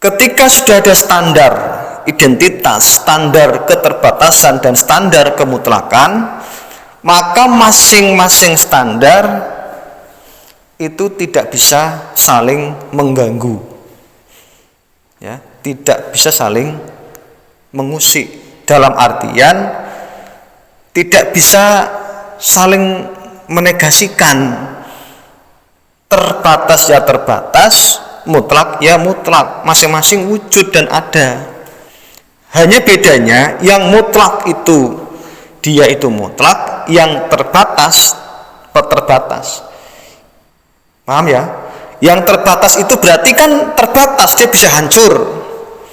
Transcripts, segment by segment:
Ketika sudah ada standar identitas, standar keterbatasan, dan standar kemutlakan, maka masing-masing standar itu tidak bisa saling mengganggu, ya, tidak bisa saling mengusik, dalam artian tidak bisa saling menegasikan. Terbatas ya terbatas, mutlak ya mutlak, masing-masing wujud dan ada. Hanya bedanya yang mutlak itu dia itu mutlak, yang terbatas terbatas. Paham ya? Yang terbatas itu berarti kan terbatas, dia bisa hancur,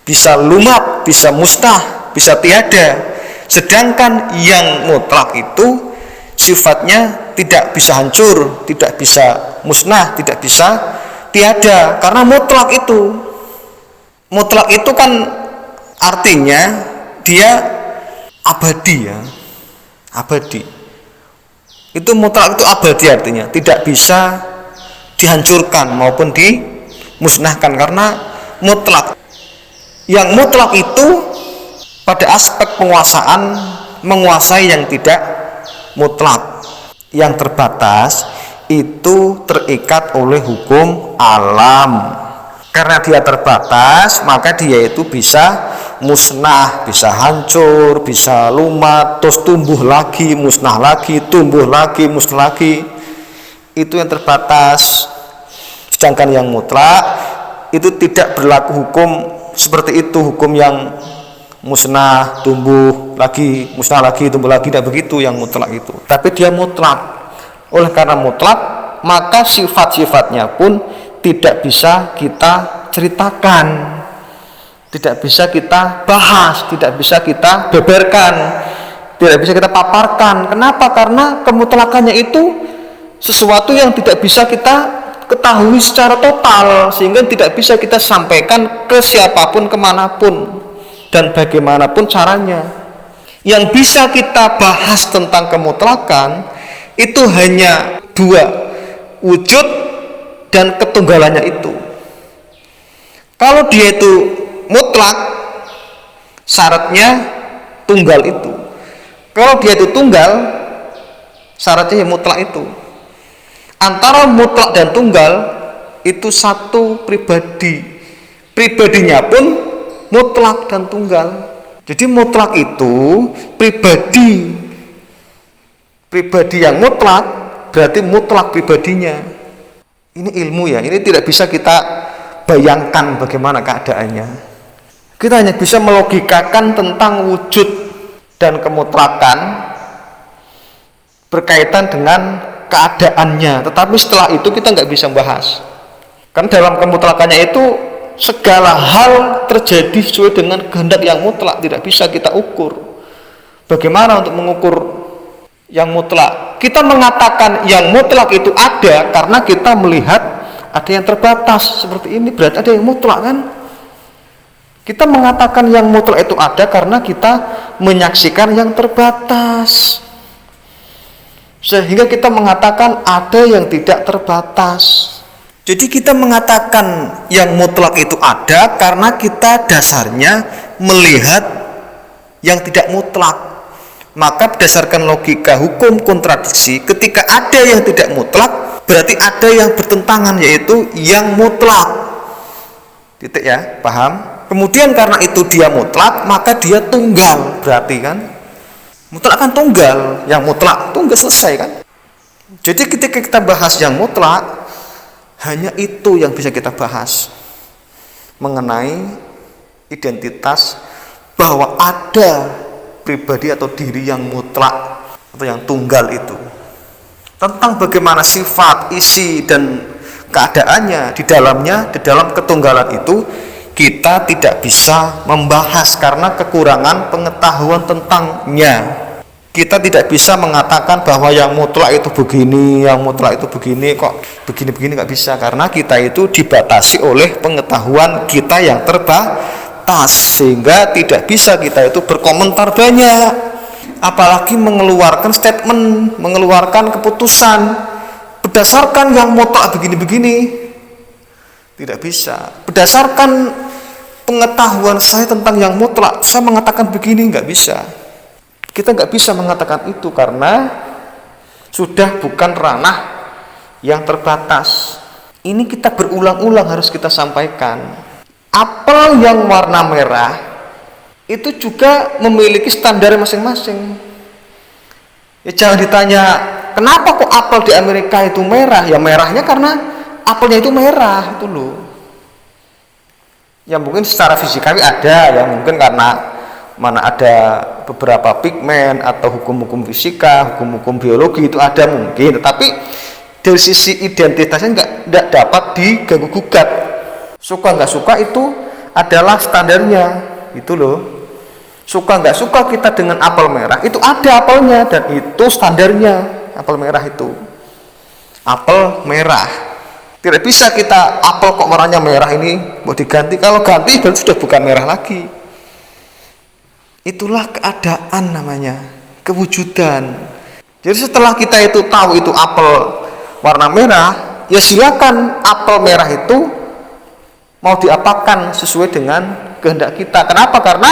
bisa lumat, bisa musnah, bisa tiada. Sedangkan yang mutlak itu sifatnya tidak bisa hancur, tidak bisa musnah, tidak bisa tiada, karena mutlak itu kan artinya dia abadi, ya, abadi. Itu mutlak itu abadi, artinya tidak bisa dihancurkan maupun dimusnahkan, karena mutlak. Yang mutlak itu pada aspek penguasaan menguasai yang tidak mutlak. Yang terbatas itu terikat oleh hukum alam. Karena dia terbatas, maka dia itu bisa musnah, bisa hancur, bisa lumat, terus tumbuh lagi, musnah lagi, tumbuh lagi, musnah lagi. Itu yang terbatas. Sedangkan yang mutlak itu tidak berlaku hukum seperti itu, hukum yang musnah, tumbuh lagi, musnah lagi, tumbuh lagi, tidak begitu yang mutlak itu. Tapi dia mutlak. Oleh karena mutlak, maka sifat-sifatnya pun tidak bisa kita ceritakan, tidak bisa kita bahas, tidak bisa kita beberkan, tidak bisa kita paparkan. Kenapa? Karena kemutlakannya itu sesuatu yang tidak bisa kita ketahui secara total, sehingga tidak bisa kita sampaikan ke siapapun, kemanapun, dan bagaimanapun caranya. Yang bisa kita bahas tentang kemutlakan itu hanya dua, wujud dan ketunggalannya itu. Kalau dia itu mutlak, syaratnya tunggal itu. Kalau dia itu tunggal, syaratnya yang mutlak itu. Antara mutlak dan tunggal itu satu pribadi, pribadinya pun mutlak dan tunggal. Jadi mutlak itu pribadi yang mutlak, berarti mutlak pribadinya. Ini ilmu, ya, ini tidak bisa kita bayangkan bagaimana keadaannya. Kita hanya bisa melogikakan tentang wujud dan kemutlakan berkaitan dengan keadaannya, tetapi setelah itu kita nggak bisa bahas. Kan dalam kemutlakannya itu segala hal terjadi sesuai dengan kehendak yang mutlak, tidak bisa kita ukur. Bagaimana untuk mengukur yang mutlak? Kita mengatakan yang mutlak itu ada karena kita melihat ada yang terbatas seperti ini, berarti ada yang mutlak, kan? Kita mengatakan yang mutlak itu ada karena kita menyaksikan yang terbatas, sehingga kita mengatakan ada yang tidak terbatas. Jadi kita mengatakan yang mutlak itu ada karena kita dasarnya melihat yang tidak mutlak. Maka berdasarkan logika hukum kontradiksi, ketika ada yang tidak mutlak, berarti ada yang bertentangan, yaitu yang mutlak. Titik, ya, paham? Kemudian karena itu dia mutlak, maka dia tunggal, berarti kan? Mutlak kan tunggal, yang mutlak tunggal, selesai kan? Jadi ketika kita bahas yang mutlak, hanya itu yang bisa kita bahas mengenai identitas, bahwa ada pribadi atau diri yang mutlak atau yang tunggal itu. Tentang bagaimana sifat, isi, dan keadaannya di dalamnya, di dalam ketunggalan itu, kita tidak bisa membahas karena kekurangan pengetahuan tentangnya. Kita tidak bisa mengatakan bahwa yang mutlak itu begini, yang mutlak itu begini, kok begini-begini, nggak bisa, karena kita itu dibatasi oleh pengetahuan kita yang terbatas, sehingga tidak bisa kita itu berkomentar banyak, apalagi mengeluarkan statement, mengeluarkan keputusan berdasarkan yang mutlak begini-begini. Tidak bisa. Berdasarkan pengetahuan saya tentang yang mutlak, saya mengatakan begini, nggak bisa. Kita nggak bisa mengatakan itu karena sudah bukan ranah yang terbatas. Ini kita berulang-ulang harus kita sampaikan. Apel yang warna merah itu juga memiliki standar masing-masing. Ya, jangan ditanya kenapa kok apel di Amerika itu merah. Ya merahnya karena apelnya itu merah, itu loh. Ya mungkin secara fisikawi ada, ya mungkin karena mana ada beberapa pigmen atau hukum-hukum fisika, hukum-hukum biologi itu ada mungkin, tetapi dari sisi identitasnya nggak dapat diganggu gugat. Suka nggak suka itu adalah standarnya, itu loh. Suka nggak suka kita dengan apel merah, itu ada apelnya dan itu standarnya. Apel merah itu apel merah. Tidak bisa kita apel kok warnanya merah ini mau diganti, kalau ganti berarti sudah bukan merah lagi. Itulah keadaan namanya, kewujudan. Jadi setelah kita itu tahu itu apel warna merah, ya silakan apel merah itu mau diapakan sesuai dengan kehendak kita. Kenapa? Karena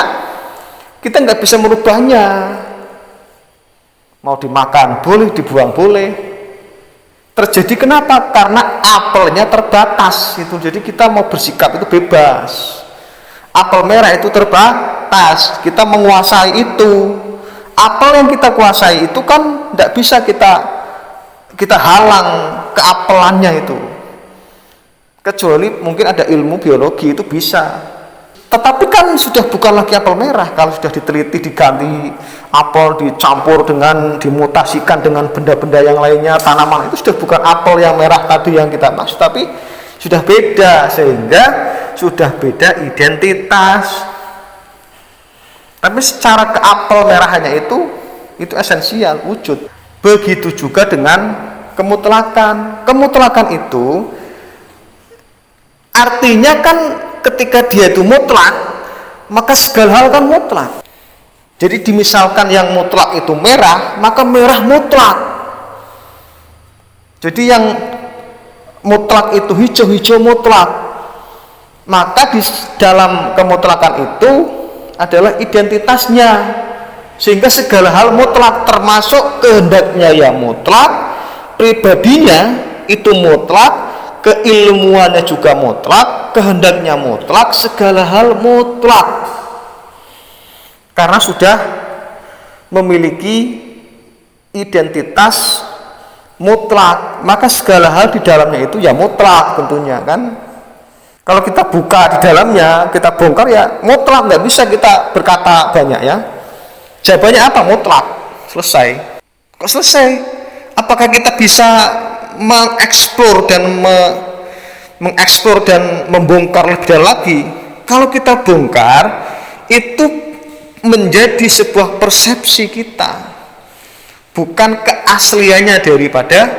kita nggak bisa merubahnya. Mau dimakan boleh, dibuang boleh. Terjadi kenapa? Karena apelnya terbatas itu. Jadi kita mau bersikap itu bebas. Apel merah itu terbatas, kita menguasai itu. Apel yang kita kuasai itu kan tidak bisa kita halang keapelannya itu. Kecuali mungkin ada ilmu biologi itu bisa. Tetapi kan sudah bukan lagi apel merah kalau sudah diteliti, diganti apel, dicampur dengan, dimutasikan dengan benda-benda yang lainnya, tanaman, itu sudah bukan apel yang merah tadi yang kita maksud, tapi sudah beda, sehingga sudah beda identitas. Tapi secara keapel merahannya itu esensial, wujud. Begitu juga dengan kemutlakan. Kemutlakan itu artinya kan ketika dia itu mutlak, maka segala hal kan mutlak. Jadi dimisalkan yang mutlak itu merah, maka merah mutlak. Jadi yang mutlak itu hijau-hijau mutlak. Maka di dalam kemutlakan itu adalah identitasnya, sehingga segala hal mutlak, termasuk kehendaknya yang mutlak, pribadinya itu mutlak, keilmuannya juga mutlak, kehendaknya mutlak, segala hal mutlak, karena sudah memiliki identitas mutlak. Maka segala hal di dalamnya itu ya mutlak tentunya kan. Kalau kita buka di dalamnya, kita bongkar ya mutlak, nggak bisa kita berkata banyak ya. Jawabannya apa? Mutlak. Selesai. Kok selesai? Apakah kita bisa mengeksplor dan membongkar lebih dalam lagi? Kalau kita bongkar, itu menjadi sebuah persepsi kita, bukan keasliannya daripada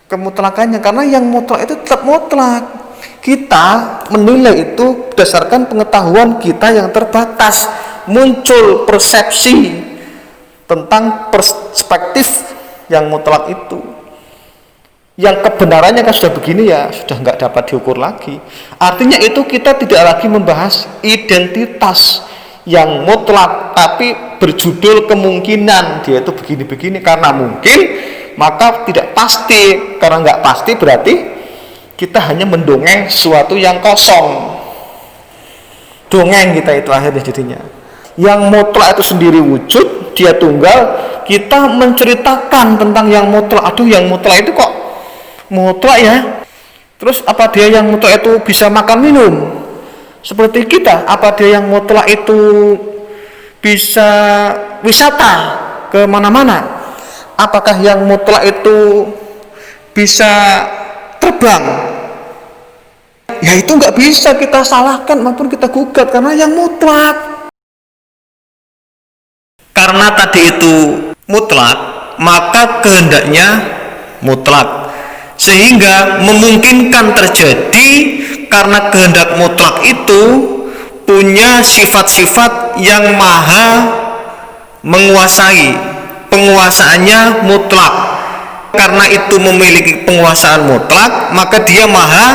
kemutlakannya. Karena yang mutlak itu tetap mutlak. Kita menilai itu berdasarkan pengetahuan kita yang terbatas. Muncul persepsi tentang perspektif yang mutlak itu. Yang kebenarannya kan sudah begini, ya sudah nggak dapat diukur lagi. Artinya itu kita tidak lagi membahas identitas yang mutlak, tapi berjudul kemungkinan dia itu begini-begini. Karena mungkin, maka tidak pasti. Karena nggak pasti berarti kita hanya mendongeng sesuatu yang kosong. Dongeng kita itu akhirnya jadinya. Yang mutlak itu sendiri wujud, dia tunggal. Kita menceritakan tentang yang mutlak. Aduh, yang mutlak itu kok mutlak ya. Terus apa dia yang mutlak itu bisa makan minum seperti kita? Apa dia yang mutlak itu bisa wisata ke mana-mana? Apakah yang mutlak itu bisa terbang? Ya itu nggak bisa kita salahkan maupun kita gugat, karena yang mutlak. Karena tadi itu mutlak, maka kehendaknya mutlak, sehingga memungkinkan terjadi. Karena kehendak mutlak itu punya sifat-sifat yang maha menguasai, penguasaannya mutlak. Karena itu memiliki penguasaan mutlak, maka dia maha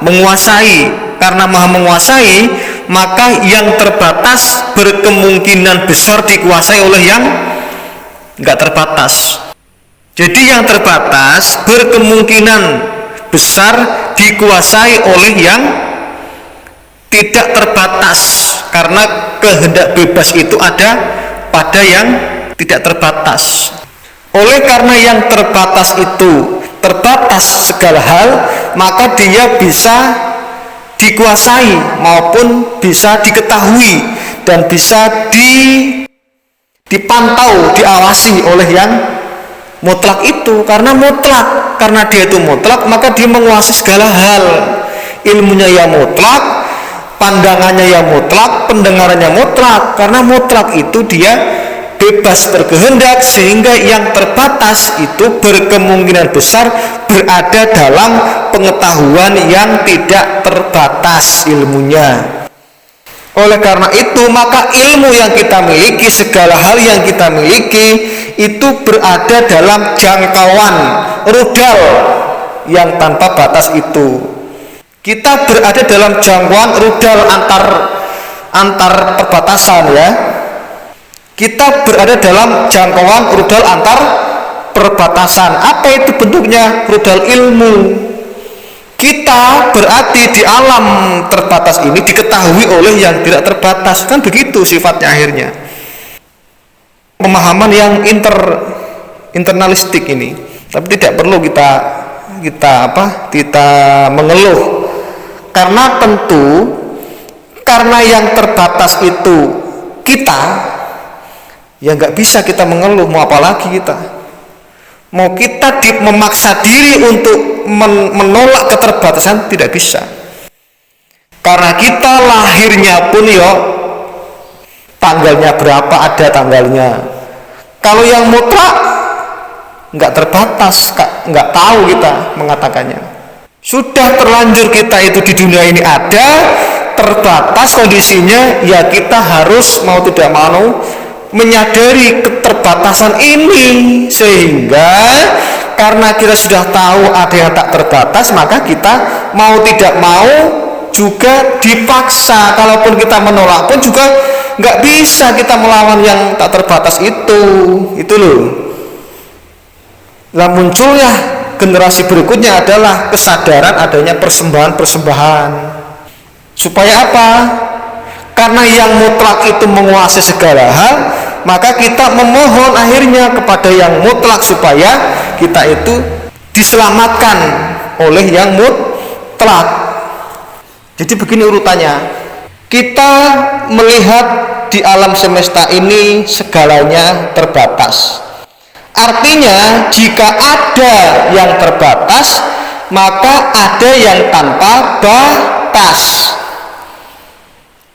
menguasai. Karena maha menguasai, maka yang terbatas berkemungkinan besar dikuasai oleh yang enggak terbatas. Jadi yang terbatas berkemungkinan besar dikuasai oleh yang tidak terbatas, karena kehendak bebas itu ada pada yang tidak terbatas. Oleh karena yang terbatas itu terbatas segala hal, maka dia bisa dikuasai maupun bisa diketahui dan bisa dipantau, diawasi oleh yang mutlak itu. Karena mutlak, karena dia itu mutlak, maka dia menguasai segala hal. Ilmunya ya mutlak, pandangannya ya mutlak, pendengarannya mutlak. Karena mutlak itu dia bebas berkehendak, sehingga yang terbatas itu berkemungkinan besar berada dalam pengetahuan yang tidak terbatas ilmunya. Oleh karena itu, maka ilmu yang kita miliki, segala hal yang kita miliki itu berada dalam jangkauan rudal yang tanpa batas itu. Kita berada dalam jangkauan rudal antar perbatasan, ya. Kita berada dalam jangkauan rudal antar perbatasan. Apa itu bentuknya? Rudal ilmu. Kita berarti di alam terbatas ini diketahui oleh yang tidak terbatas. Kan begitu sifatnya akhirnya. Pemahaman yang internalistik ini. Tapi tidak perlu kita mengeluh. Karena tentu karena yang terbatas itu kita, ya nggak bisa kita mengeluh. Mau apa lagi kita? Mau kita memaksa diri untuk menolak keterbatasan, tidak bisa. Karena kita lahirnya pun tanggalnya berapa ada tanggalnya. Kalau yang mutlak nggak terbatas, nggak tahu kita mengatakannya. Sudah terlanjur kita itu di dunia ini ada, terbatas kondisinya, ya kita harus mau tidak mau menyadari keterbatasan ini, sehingga karena kita sudah tahu ada yang tak terbatas, maka kita mau tidak mau juga dipaksa. Kalaupun kita menolak pun juga nggak bisa kita melawan yang tak terbatas itu loh. Lah munculnya generasi berikutnya adalah kesadaran adanya persembahan-persembahan. Supaya apa? Karena yang mutlak itu menguasai segala hal, maka kita memohon akhirnya kepada yang mutlak supaya kita itu diselamatkan oleh yang mutlak. Jadi begini urutannya. Kita melihat di alam semesta ini segalanya terbatas. Artinya jika ada yang terbatas, maka ada yang tanpa batas.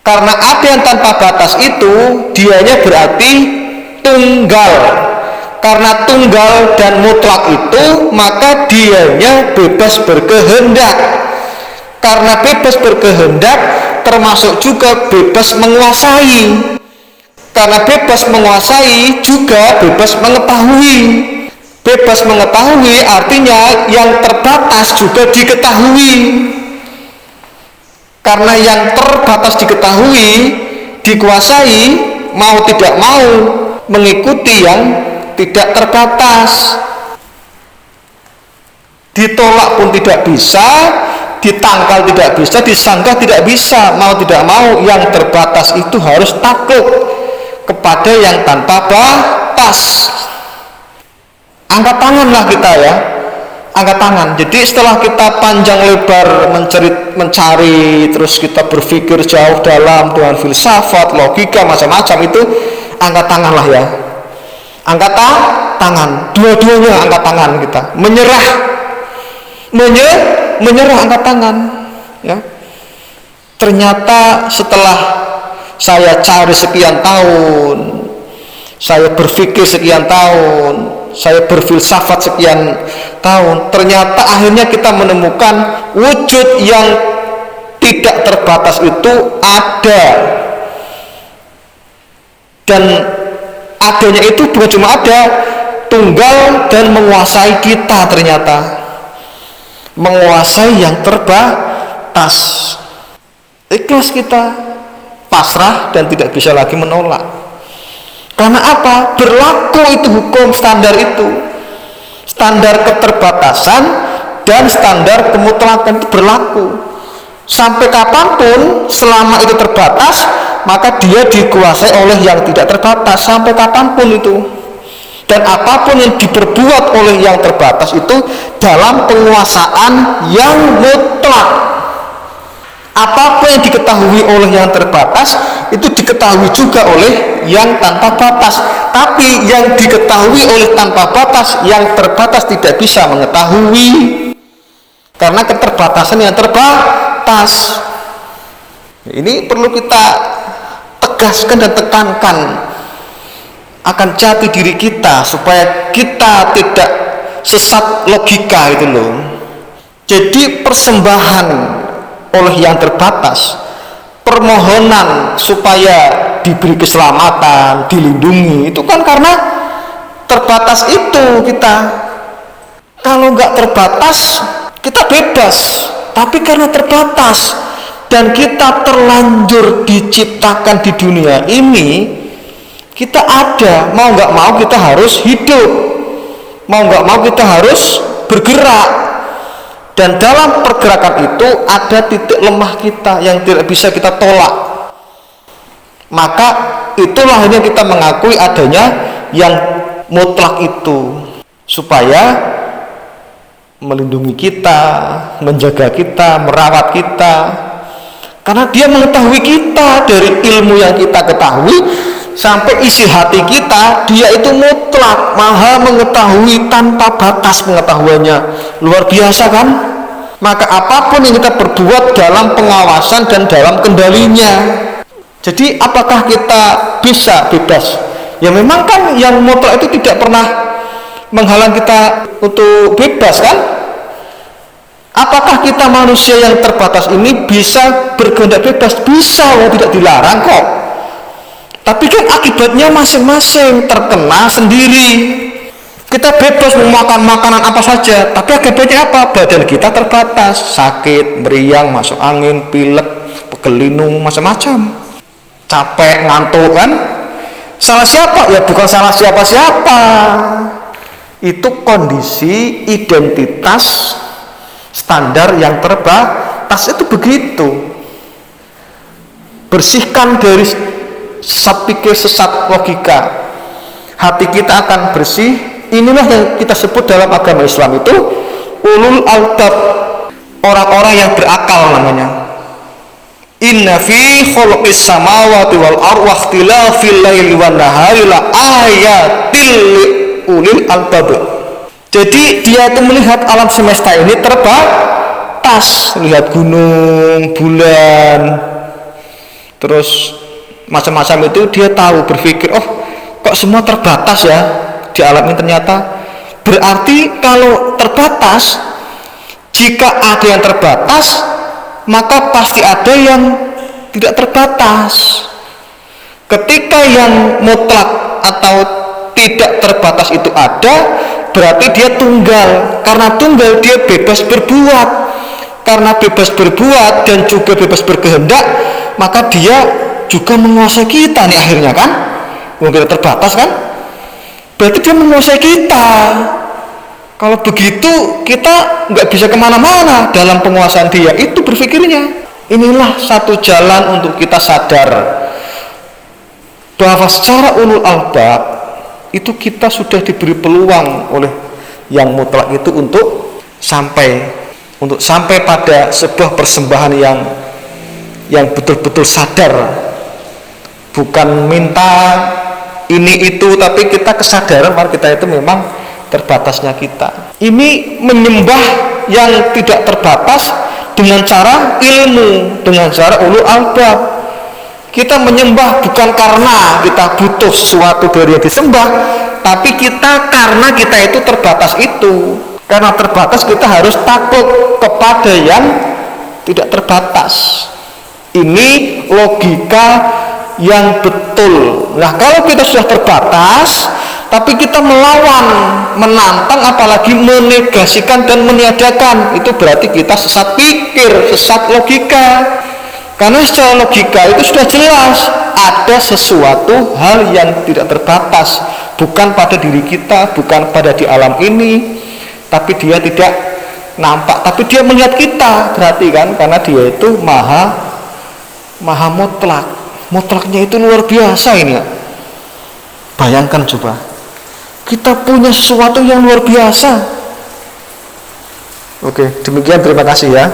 Karena ada yang tanpa batas itu, dianya berarti tunggal. Karena tunggal dan mutlak itu, maka dianya bebas berkehendak. Karena bebas berkehendak, termasuk juga bebas menguasai. Karena bebas menguasai juga bebas mengetahui. Bebas mengetahui artinya yang terbatas juga diketahui. Karena yang terbatas diketahui, dikuasai, mau tidak mau mengikuti yang tidak terbatas. Ditolak pun tidak bisa, ditangkal tidak bisa, disangka tidak bisa. Mau tidak mau yang terbatas itu harus takluk kepada yang tanpa batas. Angkat tanganlah kita, ya. Angkat tangan. Jadi setelah kita panjang lebar mencari, terus kita berpikir jauh dalam dengan filsafat, logika, macam-macam itu, angkat tanganlah, ya. Angkat tangan. Dua-duanya angkat tangan kita. Menyerah angkat tangan, ya. Ternyata setelah saya cari sekian tahun, saya berpikir sekian tahun, saya berfilsafat sekian tahun, ternyata akhirnya kita menemukan wujud yang tidak terbatas itu ada. Dan adanya itu bukan cuma ada, tunggal dan menguasai kita, ternyata menguasai yang terbatas. Ikhlas kita, pasrah dan tidak bisa lagi menolak. Karena apa? Berlaku itu hukum standar itu. Standar keterbatasan dan standar kemutlakan itu berlaku. Sampai kapanpun, selama itu terbatas, maka dia dikuasai oleh yang tidak terbatas. Sampai kapanpun itu. Dan apapun yang diperbuat oleh yang terbatas itu dalam penguasaan yang mutlak. Apapun yang diketahui oleh yang terbatas itu diketahui juga oleh yang tanpa batas. Tapi yang diketahui oleh tanpa batas, yang terbatas tidak bisa mengetahui, karena keterbatasan yang terbatas. Ini perlu kita tegaskan dan tekankan akan jati diri kita, supaya kita tidak sesat logika itu loh. Jadi persembahan oleh yang terbatas, permohonan supaya diberi keselamatan, dilindungi, itu kan karena terbatas itu kita. Kalau nggak terbatas, kita bebas. Tapi karena terbatas dan kita terlanjur diciptakan di dunia ini, kita ada, mau nggak mau kita harus hidup, mau nggak mau kita harus bergerak. Dan dalam pergerakan itu ada titik lemah kita yang tidak bisa kita tolak. Maka itulah yang kita mengakui adanya yang mutlak itu, supaya melindungi kita, menjaga kita, merawat kita. Karena dia mengetahui kita dari ilmu yang kita ketahui sampai isi hati kita, dia itu mutlak, maha mengetahui tanpa batas pengetahuannya. Luar biasa kan? Maka apapun yang kita perbuat dalam pengawasan dan dalam kendalinya. Jadi apakah kita bisa bebas? Ya memang kan yang mutlak itu tidak pernah menghalang kita untuk bebas kan? Apakah kita manusia yang terbatas ini bisa berkehendak bebas? Bisa, tidak dilarang kok. Tapi kan akibatnya masing-masing terkena sendiri. Kita bebas memakan makanan apa saja, tapi akibatnya apa? Badan kita terbatas, sakit, meriang, masuk angin, pilek, pegel linu, macam-macam. Capek, ngantuk kan? Salah siapa? Ya bukan salah siapa-siapa. Itu kondisi identitas standar yang terbatas itu begitu. Bersihkan dari sesat pikir, sesat logika. Hati kita akan bersih. Inilah yang kita sebut dalam agama Islam itu ulul albab, orang-orang yang berakal namanya. Inna fi khalqis samawati wal ardi wa ikhtilafil laili wan nahari la ayatil ulil albab. Jadi dia itu melihat alam semesta ini terbatas, lihat gunung, bulan, terus macam-macam itu dia tahu, berpikir, oh kok semua terbatas ya di alam ini ternyata. Berarti kalau terbatas, jika ada yang terbatas, maka pasti ada yang tidak terbatas. Ketika yang mutlak atau tidak terbatas itu ada, berarti dia tunggal. Karena tunggal dia bebas berbuat. Karena bebas berbuat dan juga bebas berkehendak, maka dia juga menguasai kita nih akhirnya kan. Mungkin terbatas kan, berarti dia menguasai kita. Kalau begitu kita nggak bisa kemana-mana dalam penguasaan dia. Itu berpikirnya. Inilah satu jalan untuk kita sadar bahwa secara ulul albab itu kita sudah diberi peluang oleh yang mutlak itu untuk sampai pada sebuah persembahan yang betul-betul sadar, bukan minta ini itu, tapi kita kesadaran bahwa kita itu memang terbatasnya kita. Ini menyembah yang tidak terbatas dengan cara ilmu, dengan cara ulul albab. Kita menyembah bukan karena kita butuh sesuatu dari yang disembah, tapi kita karena kita itu terbatas itu. Karena terbatas kita harus takut kepada yang tidak terbatas. Ini logika yang betul. Nah, kalau kita sudah terbatas, tapi kita melawan, menantang, apalagi menegasikan dan meniadakan, itu berarti kita sesat pikir, sesat logika. Karena secara logika itu sudah jelas ada sesuatu hal yang tidak terbatas, bukan pada diri kita, bukan pada di alam ini, tapi dia tidak nampak, tapi dia melihat kita, berarti kan, karena dia itu maha mutlak. Mutlaknya itu luar biasa ini ya. Bayangkan coba, kita punya sesuatu yang luar biasa. Oke, demikian, terima kasih ya.